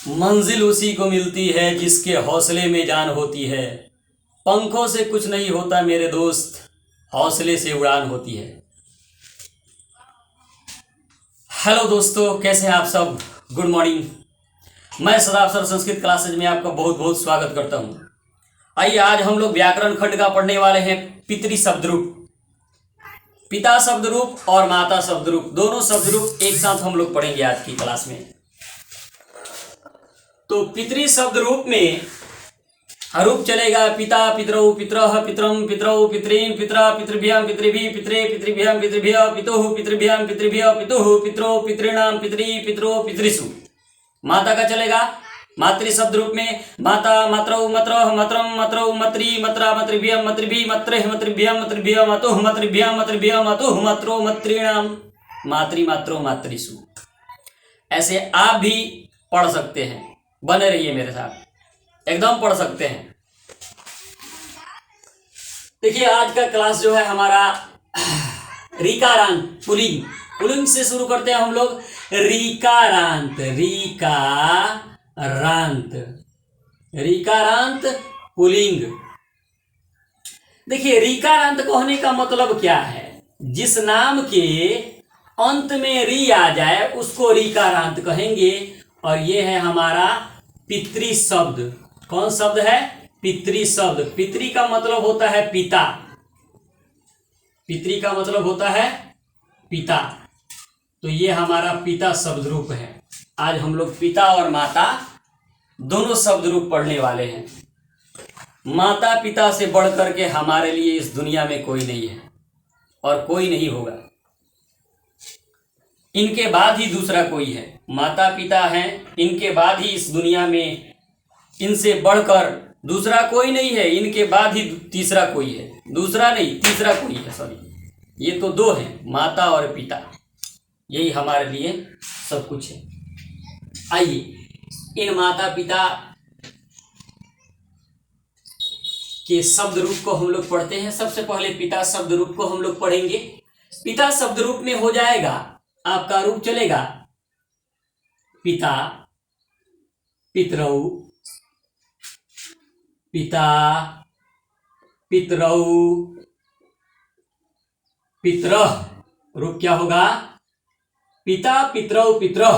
मंजिल उसी को मिलती है जिसके हौसले में जान होती है। पंखों से कुछ नहीं होता मेरे दोस्त, हौसले से उड़ान होती है। हेलो दोस्तों, कैसे हैं आप सब? Good morning. मैं सदाब सर संस्कृत क्लासेज में आपका बहुत बहुत स्वागत करता हूं। आइए आज हम लोग व्याकरण खंड का पढ़ने वाले हैं पितृ शब्द रूप। पिता शब्द रूप और माता शब्द रूप, दोनों शब्द रूप एक साथ हम लोग पढ़ेंगे आज की क्लास में। तो पितृ शब्द रूप में रूप चलेगा पिता, पितरौ, पितरः, पितरम, पितरौ, पितॄन्, पितरा, पितृभ्यां, पितृभिः, पितरे, पितृभ्यां, पितृभ्यः, पितुः, पितृभ्यां, पितृभ्यः, पितुः, पितरो, पितॄणां, पितरी, पितरो, पितृषु। माता का चलेगा मातृ शब्द रूप में माता, मातरौ, मातरः, मातरम, मातरौ, मातृ, मात्रा, मातृभ्यां, मातृभिः, मात्रेः, मातृभ्यां, मातृभ्यः, मातुः, मातृभ्यां, मातृभ्यः, मातुः, मात्रो, मातॄणां, मातृ, मात्रो, मातृषु। ऐसे आप भी पढ़ सकते हैं, बने रहिए मेरे साथ, एकदम पढ़ सकते हैं। देखिए आज का क्लास जो है हमारा रीकारांत पुलिंग, पुलिंग से शुरू करते हैं हम लोग। रीकारांत, रीकारांत, रीकारांत पुलिंग। देखिए रीकारांत कहने का मतलब क्या है? जिस नाम के अंत में री आ जाए उसको रीकारांत कहेंगे। और ये है हमारा पितृ शब्द। कौन शब्द है? पितृ शब्द। पितृ का मतलब होता है पिता, पितृ का मतलब होता है पिता। तो ये हमारा पिता शब्द रूप है। आज हम लोग पिता और माता दोनों शब्द रूप पढ़ने वाले हैं। माता पिता से बढ़ करके हमारे लिए इस दुनिया में कोई नहीं है और कोई नहीं होगा। इनके बाद ही दूसरा कोई है। माता पिता हैं, इनके बाद ही इस दुनिया में इनसे बढ़कर दूसरा कोई नहीं है। इनके बाद ही तीसरा कोई है, दूसरा नहीं तीसरा कोई है, सॉरी। ये तो दो हैं, माता और पिता, यही हमारे लिए सब कुछ है। आइए इन माता पिता के शब्द रूप को हम लोग पढ़ते हैं। सबसे पहले पिता शब्द रूप को हम लोग पढ़ेंगे। पिता शब्द रूप में हो जाएगा, आपका रूप चलेगा पिता, पितरौ, पिता, पितरौ, पितरः। रूप क्या होगा? पिता, पितरौ, पितरः।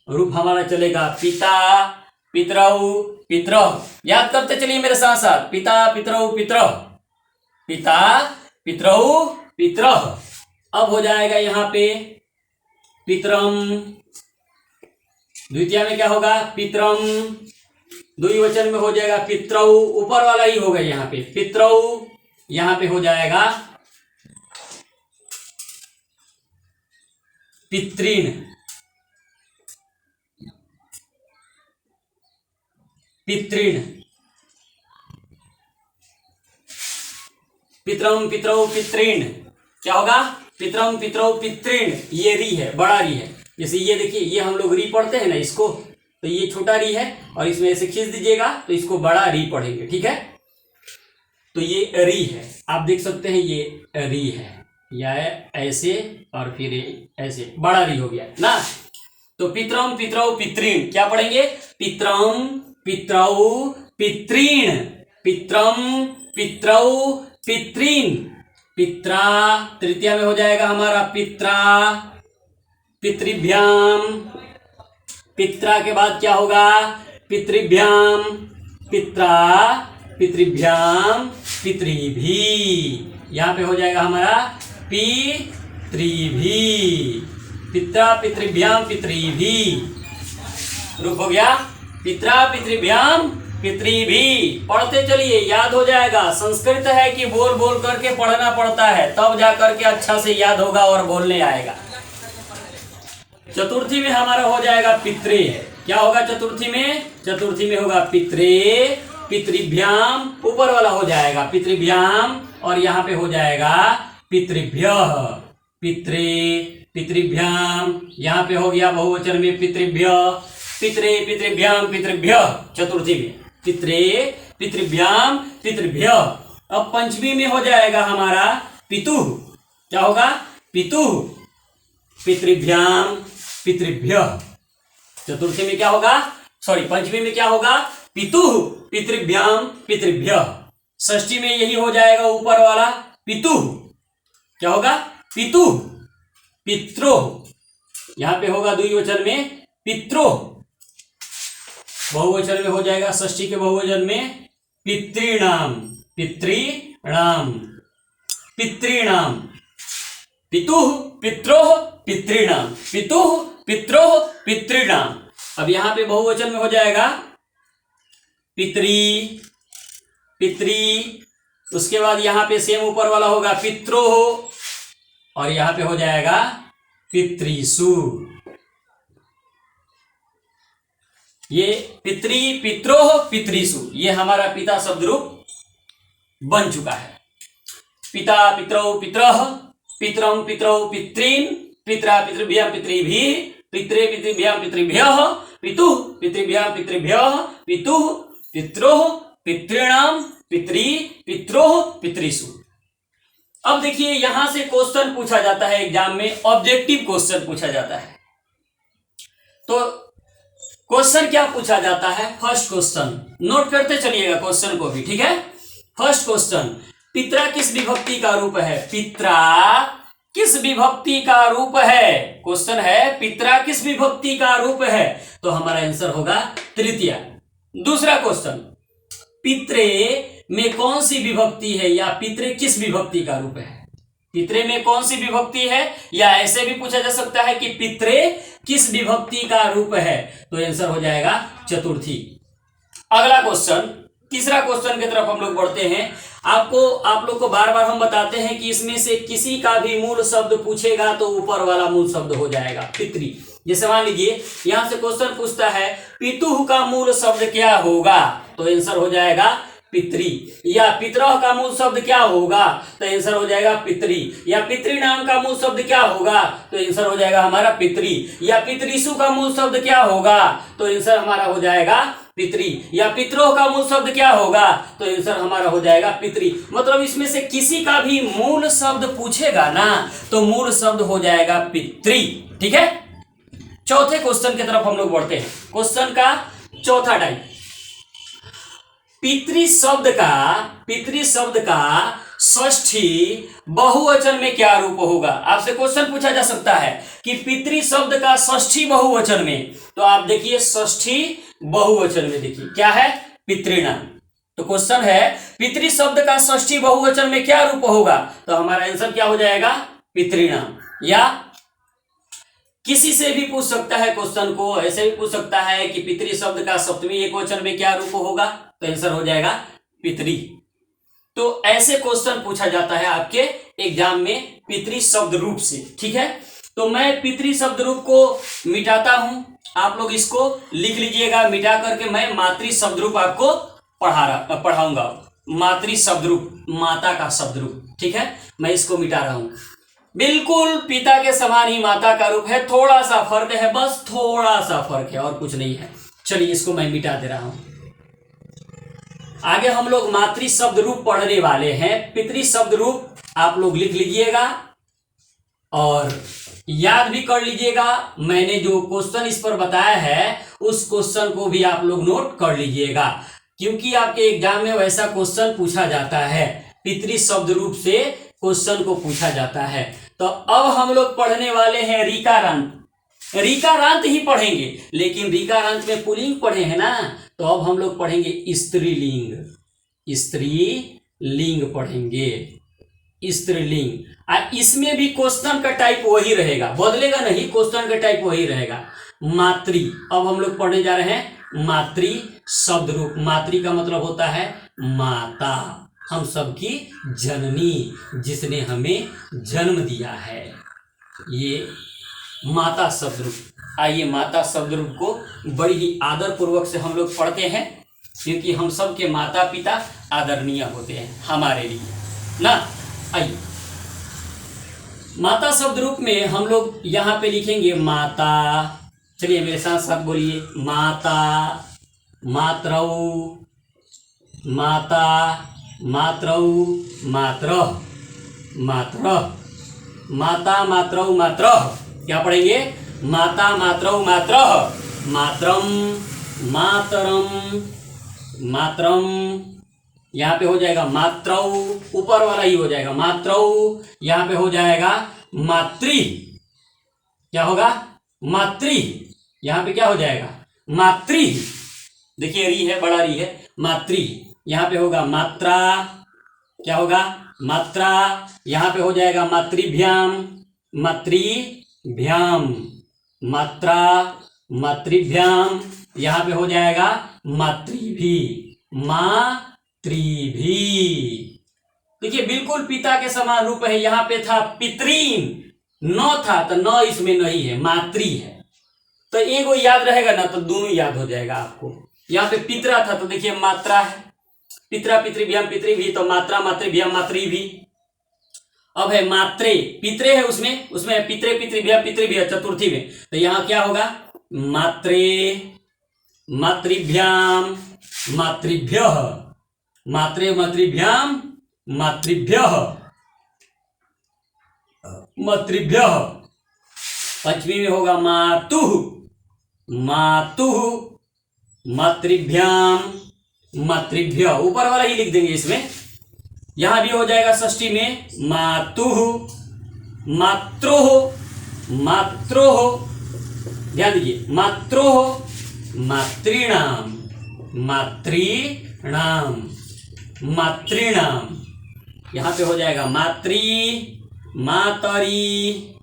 रूप हमारा चलेगा पिता, पितरौ, पितरः। याद करते चलिए मेरे साथ साथ, पिता, पितरौ, पितरः, पिता, पितरौ, पितरः। अब हो जाएगा यहाँ पे पितरम। द्वितीय में क्या होगा? पितरम। द्विवचन में हो जाएगा पितरौ, ऊपर वाला ही होगा यहाँ पे पितरौ। यहाँ पे हो जाएगा पितॄन्, पितॄन्। पितरम, पितरौ, पितॄन् क्या होगा? पितरम, पितरौ, पितॄन्। ये री है, बड़ा री है। जैसे ये देखिए, ये हम लोग री पढ़ते हैं ना इसको, तो ये छोटा री है और इसमें ऐसे खींच दीजिएगा तो इसको बड़ा री पढ़ेंगे, ठीक है? तो ये री है, आप देख सकते हैं ये री है, या ऐसे और फिर ऐसे बड़ा री हो गया ना। तो पितरम, पितरौ, पितॄन् क्या पढ़ेंगे? पितरम, पितरौ, पितॄन्, पितरम, पितरौ, पितॄन्। पित्रा तृतीया में हो जाएगा हमारा पित्रा, पितृभ्याम। पित्रा के बाद क्या होगा? पितृभ्याम, पित्रा, पितृभ्याम, पितृभि। यहाँ पे हो जाएगा हमारा पितृभि, पित्रा, पितृभ्याम, पितृभि। रूप हो गया पित्रा, पितृभ्याम, पितृभि। पढ़ते चलिए, याद हो जाएगा। संस्कृत है कि बोल बोल करके पढ़ना पड़ता है, तब जा करके अच्छा से याद होगा और बोलने आएगा। चतुर्थी में हमारा हो जाएगा पितरे। क्या होगा चतुर्थी में? चतुर्थी में होगा पितरे, पितृभ्याम, ऊपर वाला हो जाएगा पितृभ्याम और यहाँ पे हो जाएगा पितृभ्यः, पितरे, पितृभ्याम। यहाँ पे हो गया बहुवचन में पितृभ्यः, पितरे, पितृभ्याम, पितृभ्यः। चतुर्थी में पितरे, पितृभ्याम, पितृभ्यः। अब पंचमी में हो जाएगा हमारा पितुः। क्या होगा? पितुः, पितृभ्याम, पितृभ्यः। चतुर्थी में क्या होगा? सॉरी पंचमी में क्या होगा, पितुः पितृभ्याम पितृभ्यः। षष्ठी में यही हो जाएगा ऊपर वाला पितुः, क्या होगा, पितुः पित्रोः। यहां पे होगा द्विवचन में पित्रोः, बहुवचन में हो जाएगा षष्ठी के बहुवचन में पितॄणाम पितॄणाम पितॄणाम। पितुः पित्रोः पितॄणाम, पितुः पित्रोः पितॄणाम। अब यहां पे बहुवचन में हो जाएगा पितरी पितरी, उसके बाद यहां पे सेम ऊपर वाला होगा पित्रोः, और यहां पे हो जाएगा पितृसु। ये पितरी पित्रोः पितृसु, ये हमारा पिता शब्द रूप बन चुका है। पिता पितरौ पितरः, पितरं पितरौ पितॄन्, पितरा पितृभ्यां पितृभिः, पितरे पितृभ्यां पितृभ्यः, पितुः पितृभ्यां पितृभ्यः, पितुः पित्रोः पितॄणाम पितरी पित्रोः पितृसु। अब देखिए यहां से क्वेश्चन पूछा जाता है एग्जाम में, ऑब्जेक्टिव क्वेश्चन पूछा जाता है। तो क्वेश्चन क्या पूछा जाता है, फर्स्ट क्वेश्चन नोट करते चलिएगा क्वेश्चन को भी, ठीक है। फर्स्ट क्वेश्चन, पितरा किस विभक्ति का रूप है, पितरा किस विभक्ति का रूप है। क्वेश्चन है पितरा किस विभक्ति का रूप है, तो हमारा आंसर होगा तृतीया। दूसरा क्वेश्चन, पितरे में कौन सी विभक्ति है, या पितरे किस विभक्ति का रूप है। पितरे में कौन सी विभक्ति है, या ऐसे भी पूछा जा सकता है कि पितरे किस विभक्ति का रूप है, तो आंसर हो जाएगा चतुर्थी। अगला क्वेश्चन, तीसरा क्वेश्चन की तरफ हम लोग बढ़ते हैं। आप लोग को बार बार हम बताते हैं कि इसमें से किसी का भी मूल शब्द पूछेगा तो ऊपर वाला मूल शब्द हो जाएगा पितरी। जैसे मान लीजिए यहां से क्वेश्चन पूछता है पितुः का मूल शब्द क्या होगा, तो आंसर हो जाएगा पितरी। या पितरः का मूल शब्द क्या होगा, तो आंसर हो जाएगा पितरी। या पितृणाम का मूल शब्द क्या होगा, तो आंसर हो जाएगा हमारा पितरी। या पितृसु का मूल शब्द क्या होगा, तो आंसर हमारा हो जाएगा पितरी। या पितरों का मूल शब्द क्या होगा, तो आंसर हमारा हो जाएगा पितरी। मतलब इसमें से किसी का भी मूल शब्द पूछेगा ना, तो मूल शब्द हो जाएगा पितरी, ठीक है। चौथे क्वेश्चन की तरफ हम लोग बढ़ते हैं। क्वेश्चन का चौथा टाइप, पितृ शब्द का षष्ठी बहुवचन में क्या रूप होगा। आपसे क्वेश्चन पूछा जा सकता है कि पितृ शब्द का षष्ठी बहुवचन में, तो आप देखिए षष्ठी बहुवचन में देखिए क्या है, पितृणाम। तो क्वेश्चन है पितृ शब्द का षष्ठी बहुवचन में क्या रूप होगा, तो हमारा आंसर क्या हो जाएगा, पितृणाम। या किसी से भी पूछ सकता है क्वेश्चन को, ऐसे भी पूछ सकता है कि पितृ शब्द का सप्तमी एकवचन में क्या रूप होगा, तो आंसर हो जाएगा पितरी। तो ऐसे क्वेश्चन पूछा जाता है आपके एग्जाम में पितृ शब्द रूप से, ठीक है। तो मैं पितृ शब्द रूप को मिटाता हूं, आप लोग इसको लिख लीजिएगा। मिटा करके मैं मातृ शब्द रूप आपको पढ़ाऊंगा। मातृ शब्द रूप, माता का शब्द रूप, ठीक है। मैं इसको मिटा रहा हूं। बिल्कुल पिता के समान ही माता का रूप है, थोड़ा सा फर्क है, बस थोड़ा सा फर्क है और कुछ नहीं है। चलिए इसको मैं मिटा दे रहा हूं। आगे हम लोग मातृ शब्द रूप पढ़ने वाले हैं। पितृ शब्द रूप आप लोग लिख लीजिएगा और याद भी कर लीजिएगा। मैंने जो क्वेश्चन इस पर बताया है उस क्वेश्चन को भी आप लोग नोट कर लीजिएगा, क्योंकि आपके एग्जाम में वैसा क्वेश्चन पूछा जाता है। पितृ शब्द रूप से क्वेश्चन को पूछा जाता है। तो अब हम लोग पढ़ने वाले हैं ऋकारांत। ऋकारांत ही पढ़ेंगे, लेकिन ऋकारांत में पुल्लिंग पढ़े हैं ना, तो अब हम लोग पढ़ेंगे स्त्रीलिंग। स्त्रीलिंग पढ़ेंगे, स्त्रीलिंग। इसमें भी क्वेश्चन का टाइप वही रहेगा, बदलेगा नहीं, क्वेश्चन का टाइप वही रहेगा। मातृ, अब हम लोग पढ़ने जा रहे हैं मातृ शब्द रूप। मातृ का मतलब होता है माता, हम सबकी जननी, जिसने हमें जन्म दिया है, ये माता शब्द रूप। आइए माता शब्द रूप को बड़ी ही आदर पूर्वक से हम लोग पढ़ते हैं, क्योंकि हम सब के माता पिता आदरणीय होते हैं हमारे लिए ना। आइए माता शब्द रूप में हम लोग यहाँ पे लिखेंगे माता। चलिए मेरे साथ साथ बोलिए, माता, मातरौ, माता, मातरौ, मातरः, मातरः, माता, मातरौ, मातरः। क्या पढ़ेंगे, माता, मातरौ, मातरः, मातरम, मातरम, मातरम, यहाँ पे हो जाएगा मात्रौ, ऊपर वाला ही हो जाएगा मात्रौ, यहाँ पे हो जाएगा मातृ, क्या होगा मातृ, यहाँ पे क्या हो जाएगा मातृ, देखिए री है, बड़ा री है, मातृ, यहाँ पे होगा मात्रा, क्या होगा मात्रा, यहाँ पे हो जाएगा मातृभ्याम, मातृभ्याम, मात्रा, मातृभ्याम, यहाँ पे हो जाएगा मातृभी, मातृभी। देखिए बिल्कुल पिता के समान रूप है। यहाँ पे था पितरीन, न था तो न इसमें नहीं है, मातृ है, तो एगो याद रहेगा ना तो दोनों याद हो जाएगा आपको। यहाँ पे पितरा था तो देखिए मात्रा है, पितरा पितृभ्याम पितृभी, तो मात्रा मातृभ्याम मातृभी। अब है मात्रे, पितरे है उसमें, उसमें है पितरे पितृभ्याम पितृभी चतुर्थी में, तो यहाँ क्या होगा मात्रे मातृभ्याम मातृभ्यः, मात्रे मातृभ्याम मातृभ्यः मातृभ्यः। पंचमी में होगा मातुः, मातुः मातृभ्याम मातृभ्यः, ऊपर वाला ही लिख देंगे इसमें। यहां भी हो जाएगा षष्ठी में मातुः मात्रोः, मात्रोः, ध्यान दीजिए मात्रोः मातृणाम, मातृणाम, मातृणाम। यहां पे हो जाएगा मातृ, मातरी,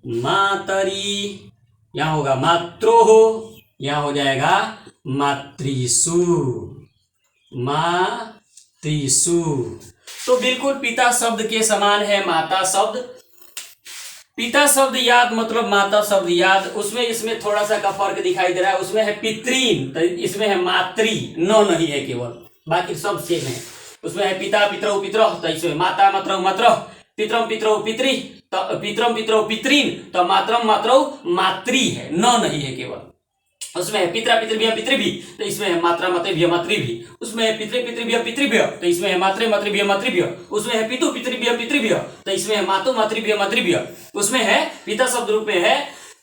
मातरी, यहां होगा मात्रोः, यहां हो जाएगा मातृसु, मातृसु। तो बिल्कुल पिता शब्द के समान है माता शब्द। पिता शब्द याद मतलब माता शब्द याद, उसमें इसमें थोड़ा सा का फर्क दिखाई दे रहा है। उसमें है पितरीन तो इसमें है मातृ, न नहीं है केवल, बाकी सब सेम है। उसमें है पिता पितरौ पितरः तो इसमें माता मात्रौ मात्रः, पितरम पितरौ पितृ तो पितरम पितरौ पितरीन तो मातरम मात्रौ मातृ है, न नहीं है केवल। उसमें है पितरा पितृभ्य पितृभी तो इसमें है मात्रा मातृभ्य मातृभी। उसमें है पितृ पितृभ्य पितृभ्य तो इसमें है मात्रे मातृभ्य मातृभ्य। उसमें है पितु पितृभ्य पितृभ्य तो इसमें है मातु मातृभ्य मातृभ्य। उसमें है पिता शब्द रूप में है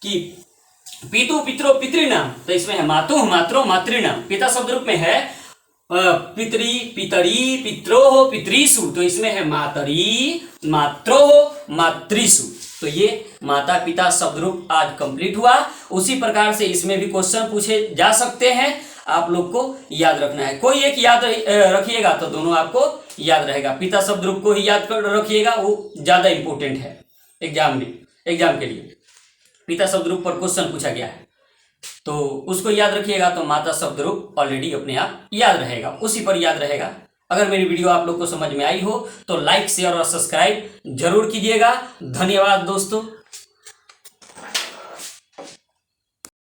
कि पितु पितरो पितृनाम तो इसमें है मातु मात्रो मातृनाम। पिता शब्द रूप में है पितरी पितरी पित्रोह पितृसु तो इसमें है मातरी मात्रोह मातृसु। तो ये माता पिता शब्द रूप आज कंप्लीट हुआ। उसी प्रकार से इसमें भी क्वेश्चन पूछे जा सकते हैं, आप लोग को याद रखना है। कोई एक याद रखिएगा तो दोनों आपको याद रहेगा। पिता शब्द रूप को ही याद कर रखिएगा, वो ज्यादा इंपॉर्टेंट है एग्जाम में, एग्जाम के लिए। पिता शब्द रूप पर क्वेश्चन पूछा गया है तो उसको याद रखिएगा, तो माता शब्द रूप ऑलरेडी अपने आप याद रहेगा, उसी पर याद रहेगा। अगर मेरी वीडियो आप लोग को समझ में आई हो तो लाइक शेयर और सब्सक्राइब जरूर कीजिएगा। धन्यवाद दोस्तों।